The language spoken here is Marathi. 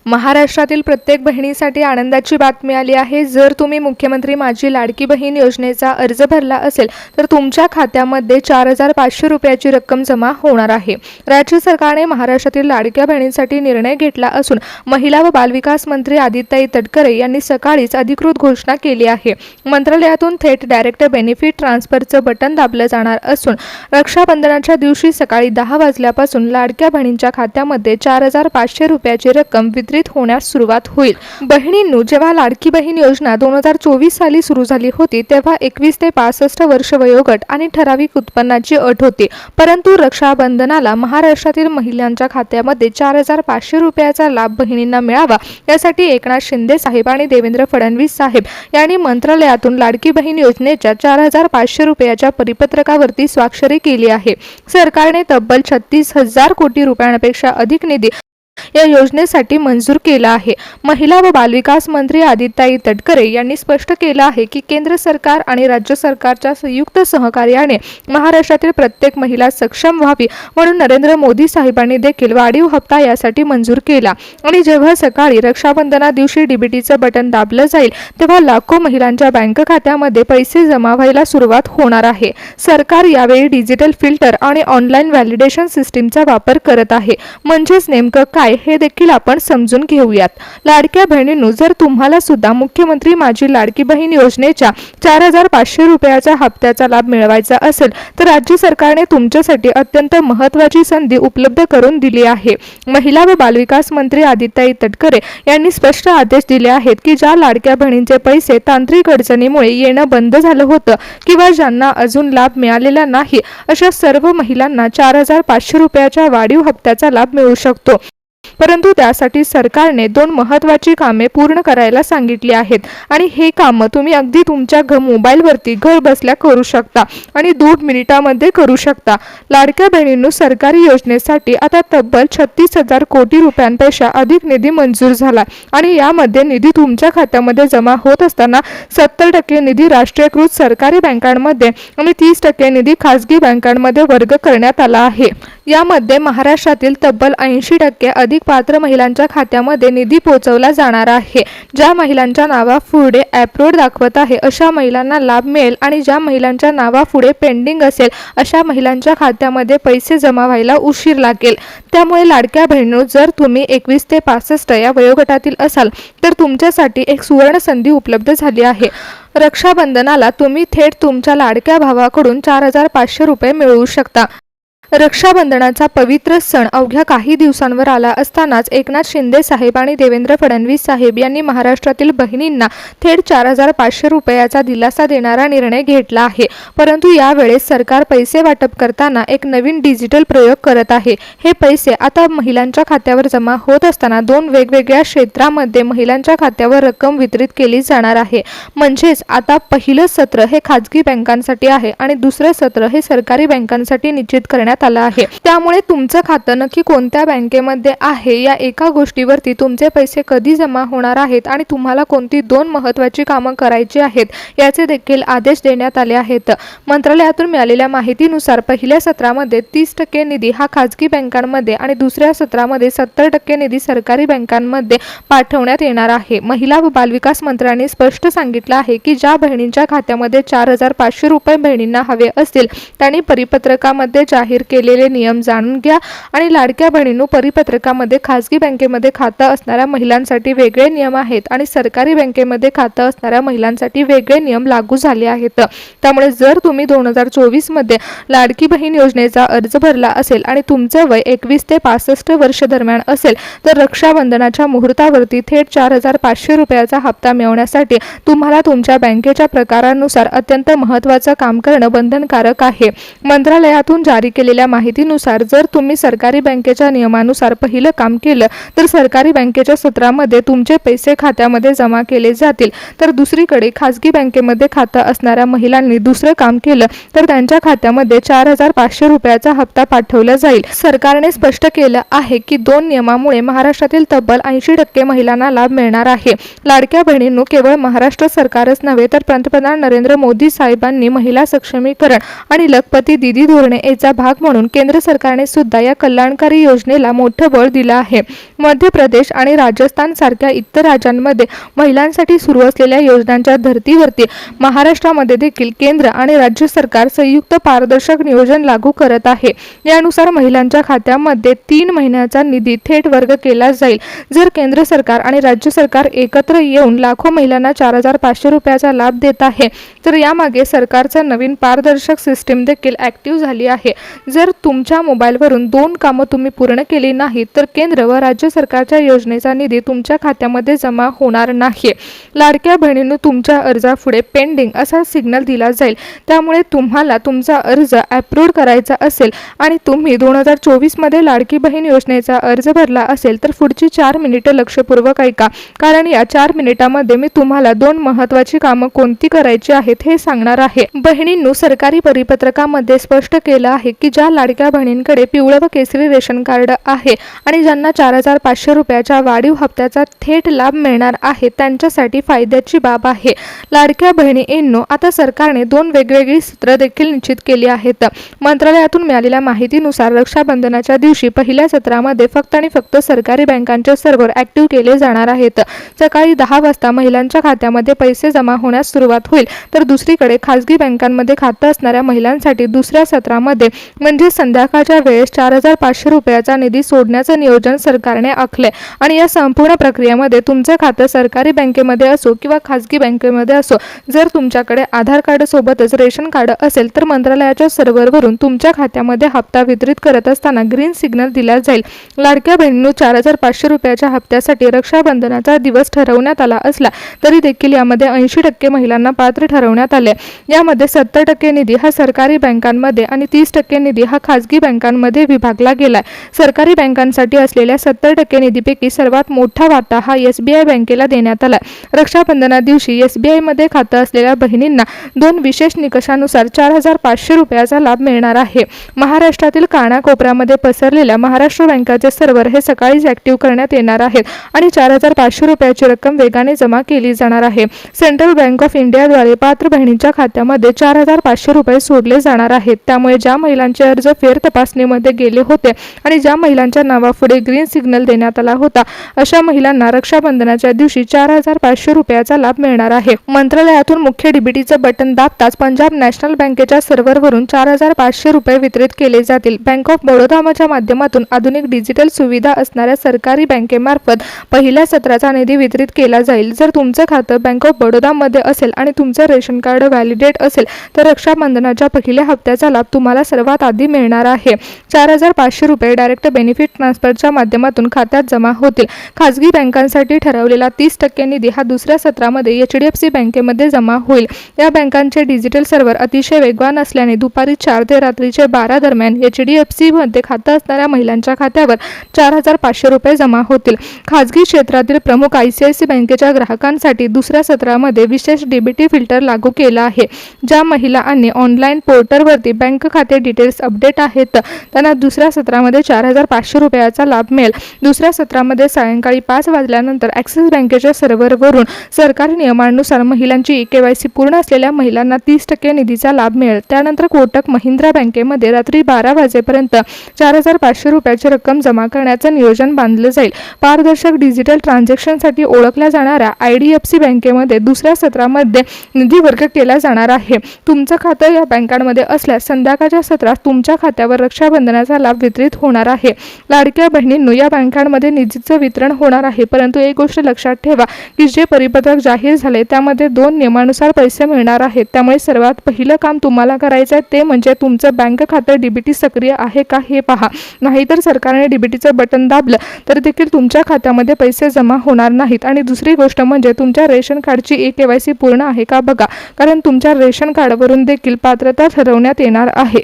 महाराष्ट्रातील प्रत्येक बहिणीसाठी आनंदाची बातमी आली आहे। जर तुम्ही मुख्यमंत्री माझी लाडकी बहीण योजनेचा अर्ज भरला असेल तर तुमच्या खात्यामध्ये 4,500 रुपयाची रक्कम जमा होणार आहे। राज्य सरकारने महाराष्ट्रातील लाडक्या बहिणींसाठी निर्णय घेतला असून महिला व बालविकास मंत्री आदित्यताई तटकरे यांनी सकाळीच अधिकृत घोषणा केली आहे। मंत्रालयातून थेट डायरेक्ट बेनिफिट ट्रान्सफरचं बटन दाबलं जाणार असून रक्षाबंधनाच्या दिवशी सकाळी 10 वाजल्यापासून लाडक्या बहिणींच्या खात्यामध्ये 4,500 रुपयाची रक्कम वितरित होण्यास सुरुवात होईल। बहिणींनो, जेव्हा लाडकी बहीण योजना 2024 साली सुरू झाली होती तेव्हा 21 ते 65 वर्ष वयोगट आणि ठराविक उत्पन्नाची अट होती, परंतु रक्षाबंधनाला महाराष्ट्रातील महिलांच्या खात्यामध्ये 4,500 रुपयाचा लाभ बहिणींना मिळावा यासाठी एकनाथ शिंदे साहेब आणि देवेंद्र फडणवीस साहेब यांनी मंत्रालयातून लाडकी बहीण योजनेच्या 4,500 रुपयाच्या परिपत्रकावरती स्वाक्षरी केली आहे। सरकारने तब्बल 36,000 कोटी रुपयांपेक्षा अधिक निधी या योजनेसाठी मंजूर केला आहे। महिला व बालविकास मंत्री आदित्यताई तटकरे यांनी स्पष्ट केलं आहे की केंद्र सरकार आणि राज्य सरकारच्या संयुक्त सहकार्याने महाराष्ट्रातील प्रत्येक महिला सक्षम व्हावी म्हणून नरेंद्र मोदी साहेबांनी देखील वाढीव हप्ता यासाठी मंजूर केला आणि जेव्हा सकाळी रक्षाबंधना दिवशी डीबीटीचं बटन दाबलं जाईल तेव्हा लाखो महिलांच्या बँक खात्यामध्ये पैसे जमा व्हायला सुरुवात होणार आहे। सरकार यावेळी डिजिटल फिल्टर आणि ऑनलाईन व्हॅलिडेशन सिस्टीमचा वापर करत आहे। म्हणजेच नेमकं काय हे देखील आपण समजून घेऊयात। लाडक्या बहिणींनो, जर तुम्हाला सुद्धा मुख्यमंत्री माझी लाडकी बहीण योजनेच्या 4,500 रुपयाच्या हप्त्याचा लाभ मिळवायचा असेल तर राज्य सरकारने तुमच्यासाठी अत्यंत महत्त्वाची संधी उपलब्ध करून दिली आहे। महिला व बालविकास मंत्री आदित्यताई तटकरे यांनी स्पष्ट आदेश दिले आहेत की ज्या लाडक्या बहिणींचे पैसे तांत्रिक अडचणीमुळे येणं बंद झालं होतं किंवा ज्यांना अजून लाभ मिळालेला नाही अशा सर्व महिलांना 4,500 रुपयाच्या वाढीव हप्त्याचा लाभ मिळू शकतो। परंतु त्यासाठी सरकारने 2 महत्त्वाची कामे पूर्ण करायला सांगितली आहेत आणि हे काम तुम्ही अगदी तुमच्या मोबाईलवरती घर बसल्या करू शकता आणि 2 मिनिटांमध्ये करू शकता। लाडक्या बहिणींनो, सरकारी योजनेसाठी आता तब्बल 36,000 कोटी रुपयांपेक्षा अधिक निधी मंजूर झाला आणि यामध्ये निधी तुमच्या खात्यामध्ये जमा होत असताना 70% निधी राष्ट्रीयकृत सरकारी बँकांमध्ये आणि 30% निधी खासगी बँकांमध्ये वर्ग करण्यात आला आहे। यामध्ये महाराष्ट्रातील तब्बल 80% अधिक पात्र महिलांच्या खात्यामध्ये निधी पोहोचवला जाणार आहे। ज्या महिलांच्या नावापुढे अप्रूव्ड दाखवत आहे अशा महिलांना लाभ मिळेल आणि ज्या महिलांच्या नावापुढे पेंडिंग असेल अशा महिलांच्या खात्यामध्ये पैसे जमा व्हायला उशीर लागेल। त्यामुळे लाडक्या बहिणींनो, जर तुम्ही 21 ते 65 या वयोगटातील असाल तर तुमच्यासाठी एक सुवर्ण संधी उपलब्ध झाली आहे। रक्षाबंधनाला तुम्ही थेट तुमच्या लाडक्या भावाकडून 4,500 रुपये मिळवू शकता। रक्षाबंधनाचा पवित्र सण अवघ्या काही दिवसांवर आला असतानाच एकनाथ शिंदे साहेब आणि देवेंद्र फडणवीस साहेब यांनी महाराष्ट्रातील बहिणींना थेट 4,500 रुपयाचा दिलासा देणारा निर्णय घेतला आहे। परंतु यावेळेस सरकार पैसे वाटप करताना एक नवीन डिजिटल प्रयोग करत आहे। हे पैसे आता महिलांच्या खात्यावर जमा होत असताना 2 वेगवेगळ्या क्षेत्रामध्ये महिलांच्या खात्यावर रक्कम वितरित केली जाणार आहे। म्हणजेच आता पहिलं सत्र हे खाजगी बँकांसाठी आहे आणि दुसरं सत्र हे सरकारी बँकांसाठी निश्चित करण्यात आला आहे। त्यामुळे तुमचं खातं नक्की कोणत्या बँकेमध्ये आहे या एका गोष्टीवरती तुमचे पैसे कधी जमा होणार आहेत आणि तुम्हाला कोणती 2 महत्त्वाची कामं करायची आहेत याचे देखील आदेश देण्यात आले आहेत। मंत्रालयातून मिळालेल्या माहितीनुसार पहिल्या सत्रामध्ये 30% निधी हा खाजगी बँकांमध्ये आणि दुसऱ्या सत्रामध्ये 70% निधी सरकारी बँकांमध्ये पाठवण्यात येणार आहे। महिला व बालविकास मंत्र्यांनी स्पष्ट सांगितलं आहे की ज्या बहिणींच्या खात्यामध्ये 4,500 रुपये बहिणींना हवे असतील त्यांनी परिपत्रकामध्ये जाहीर केलेले नियम जाणून घ्या आणि लाडक्या बहिणींनो, परिपत्रकामध्ये खासगी बँकेमध्ये खातं असणाऱ्या महिलांसाठी वेगळे नियम आहेत आणि सरकारी बँकेमध्ये खातं असणाऱ्या महिलांसाठी वेगळे नियम लागू झाले आहेत। त्यामुळे जर तुम्ही 2024 मध्ये लाडकी बहीण योजनेचा अर्ज भरला असेल आणि तुमचं वय 21 ते 65 वर्ष दरम्यान असेल तर रक्षाबंधनाच्या मुहूर्तावरती थेट 4,500 रुपयाचा हप्ता मिळवण्यासाठी तुम्हाला तुमच्या बँकेच्या प्रकारानुसार अत्यंत महत्त्वाचं काम करणं बंधनकारक आहे। मंत्रालयातून जारी केलेल्या माहितीनुसार जर तुम्ही सरकारी बँकेच्या नियमानुसार पहिलं काम केलं तर सरकारी बँकेच्या सत्रामध्ये तुमचे पैसे खात्यामध्ये जमा केले जातील, तर दुसरीकडे खासगी बँकेमध्ये खातं असणाऱ्या महिलांनी दुसरं काम केलं तर त्यांच्या खात्यामध्ये 4,500 रुपयाचा हप्ता पाठवला जाईल। सरकारने स्पष्ट केलं आहे की 2 नियमामुळे महाराष्ट्रातील तब्बल 80% महिलांना लाभ मिळणार आहे। लाडक्या बहिणींनो, केवळ महाराष्ट्र सरकारच नव्हे तर पंतप्रधान नरेंद्र मोदी साहेबांनी महिला सक्षमीकरण आणि लखपती दीदी धोरणे याचा भाग म्हणून केंद्र सरकारने सुद्धा या कल्याणकारी योजनेला मोठं बळ दिलं आहे. मध्य प्रदेश आणि राजस्थान सारख्या इतर राज्यांमध्ये महिलांसाठी सुरू असलेल्या योजनांच्या धर्तीवरती महाराष्ट्रामध्ये देखील केंद्र आणि राज्य सरकार संयुक्त पारदर्शक नियोजन लागू करत आहे. यानुसार महिलांच्या खात्यामध्ये 3 महिन्याचा निधी थेट वर्ग केला जाईल. जर केंद्र सरकार आणि राज्य सरकार एकत्र येऊन लाखो महिलांना 4,500 रुपयाचा लाभ देत आहे, तर यामागे सरकारचं नवीन पारदर्शक सिस्टीम देखील ॲक्टिव्ह झाली आहे. जर तुमच्या मोबाईलवरून 2 कामं तुम्ही पूर्ण केली नाही तर केंद्र व राज्य सरकारच्या योजनेचा निधी तुमच्या खात्यामध्ये जमा होणार नाही. लाडक्या बहिणींनो, तुमच्या अर्जापुढे पेंडिंग असा सिग्नल दिला जाईल. त्यामुळे तुम्हाला तुमचा अर्ज अप्रूव्ह करायचा असेल आणि तुम्ही 2024 मध्ये लाडकी बहीण योजनेचा अर्ज भरला असेल तर पुढची 4 मिनिटं लक्षपूर्वक ऐका, कारण या 4 मिनिटांमध्ये मी तुम्हाला 2 महत्त्वाची कामं कोणती करायची आहेत हे सांगणार आहे. बहिणींनो, सरकारी परिपत्रकामध्ये स्पष्ट केलं आहे की ज्या लाडक्या बहिणींकडे पिवळं व केसरी रेशन कार्ड आहे आणि ज्यांना 4,500 रुपयाच्या वाढीव हप्त्याचा थेट लाभ मिळणार आहे त्यांच्यासाठी फायद्याची बाब आहे. लाडक्या बहिणींनो, आता सरकारने 2 वेगवेगळी सत्र देखील निश्चित केली आहेत. मंत्रालयातून मिळालेल्या माहितीनुसार रक्षाबंधनाच्या दिवशी पहिल्या सत्रामध्ये फक्त आणि फक्त सरकारी बँकांचे सर्व्हर ॲक्टिव्ह केले जाणार आहेत. सकाळी 10 वाजता महिलांच्या खात्यामध्ये पैसे जमा होण्यास सुरुवात होईल, तर दुसरीकडे खासगी बँकांमध्ये खातं असणाऱ्या महिलांसाठी दुसऱ्या सत्रामध्ये म्हणजे संध्याकाळच्या वेळेस 4,500 रुपयाचा निधी सोडण्याचं नियोजन सरकारने आखले. आणि या संपूर्ण प्रक्रियेमध्ये तुमचं खातं सरकारी बँकेमध्ये असो किंवा खासगी बँकेमध्ये असो, जर तुमच्याकडे आधार कार्ड सोबतच रेशन कार्ड असेल तर मंत्रालयाच्या सर्व्हरवरून तुमच्या खात्यामध्ये हप्ता वितरित करत असताना ग्रीन सिग्नल दिला जाईल. लाडक्या बहिणींनो, 4,500 रुपयाच्या हप्त्यासाठी रक्षाबंधनाचा दिवस ठरवण्यात आला असला तरी देखील यामध्ये 80% महिलांना पात्र ठरवण्यात आले. यामध्ये 70% निधी हा सरकारी बँकांमध्ये आणि 30% निधी हा खासगी बँकांमध्ये विभागला गेलाय. सरकारी बँकांसाठी असलेल्या 70% निधीपैकी सर्वात मोठा वाटा हा SBI बँकेला देण्यात आला. रक्षाबंधना दिवशी SBI मध्ये खातं असलेल्या बहिणींना 2 विशेष निकषानुसार 4,500 रुपयाचा लाभ मिळणार आहे. महाराष्ट्रातील कानाकोपऱ्यामध्ये पसरलेल्या महाराष्ट्र बँकाचे सर्व्हर हे सकाळीच ॲक्टिव्ह करण्यात येणार आहेत आणि 4,500 रुपयाची रक्कम वेगाने जमा केली जाणार आहे. सेंट्रल बँक ऑफ इंडियाद्वारे पात्र बहिणींच्या खात्यामध्ये 4,500 रुपये सोडले जाणार आहेत. त्यामुळे ज्या महिलांचे अर्ज फेर तपासणीमध्ये गेले होते आणि ज्या महिलांच्या नावापुढे ग्रीन सिग्नल देण्यात आला होता, अशा महिलांना रक्षाबंधनाच्या दिवशी 4,500 रुपयाचा लाभ मिळणार आहे. मंत्रालयातून मुख्य डीबीटीचं बटन दाबताच पंजाब नॅशनल बँकेच्या सर्व्हरवरून 4,500 रुपये वितरित केले जातील. बँक ऑफ बडोदाच्या माध्यमातून आधुनिक डिजिटल सुविधा असणाऱ्या सरकारी बँकेमार्फत पहिल्या सत्राचा निधी वितरित केला जाईल. जर तुमचं खातं बँक ऑफ बडोदामध्ये असेल आणि तुमचं रेशन कार्ड व्हॅलिडेट असेल तर रक्षाबंधनाच्या पहिल्या हप्त्याचा लाभ तुम्हाला सर्वात आधी मिळणार आहे. 4,500 रुपये डायरेक्ट बेनिफिट ट्रान्सफरच्या माध्यमातून खात्यात जमा होतील. खासगी बँकांसाठी ठरवलेला 30% निधी हा दुसऱ्या सत्रामध्ये HDFC बँकेमध्ये जमा होईल. या बँकांचे डिजिटल सर्व्हर अतिशय वेगवान असल्याने दुपारी 4 ते रात्रीचे 12 दरम्यान HDFC मध्ये खातं असणाऱ्या महिलांच्या खात्यावर 4,500 रुपये जमा होतील. खासगी क्षेत्रातील प्रमुख ICICI बँकेच्या ग्राहकांसाठी दुसऱ्या सत्रामध्ये विशेष डीबीटी फिल्टर लागू केला आहे. ज्या महिलांनी ऑनलाईन पोर्टलवरती बँक खाते डिटेल्स अपडेट आहेत त्यांना दुसऱ्या सत्रामध्ये 4,500 रुपयाचा लाभ मिळेल. दुसऱ्या सत्रामध्ये सायंकाळी 5 वाजल्यानंतर ॲक्सिस बँकेच्या सर्व्हरवरून सरकारी नियमानुसार महिलांची KYC पूर्ण असलेल्या महिलांना 30% निधीचा लाभ मिळेल. त्यानंतर कोटक महिंद्रा बँकेमध्ये रात्री 12 वाजेपर्यंत 4,500 रुपयाची रक्कम जमा करण्याचं नियोजन बांधलं जाईल. पारदर्शक डिजिटल ट्रान्झॅक्शनसाठी ओळखल्या जाणाऱ्या IDFC बँकेमध्ये दुसऱ्या सत्रामध्ये निधी वर्ग केला जाणार आहे. तुमचं खातं या बँकांमध्ये असल्यास संध्याकाळच्या सत्रात तुमच्या खात्यावर रक्षाबंधनाचा लाभ वितरित होणार आहे. लाडक्या बहिणींनो, या बँकांमध्ये निधीचं वितरण होणार आहे, परंतु एक गोष्ट लक्षात ठेवा की जे परिपत्रक जाहीर झाले त्यामध्ये 2 नियमानुसार पैसे मिळणार आहेत. त्यामुळे सर्वात पहिलं काम तुम्हाला करायचं आहे ते म्हणजे तुमचं बँक खातं डीबीटी सक्रिय आहे का हे पहा. नाहीतर सरकारने डीबीटीचं बटन दाबलं तर देखील तुमच्या खात्यामध्ये पैसे जमा होणार नाहीत. आणि दुसरी गोष्ट म्हणजे तुमच्या रेशन कार्डची KYC पूर्ण आहे का बघा, कारण तुमच्या रेशन कार्डवरून देखील पात्रता ठरवण्यात येणार आहे.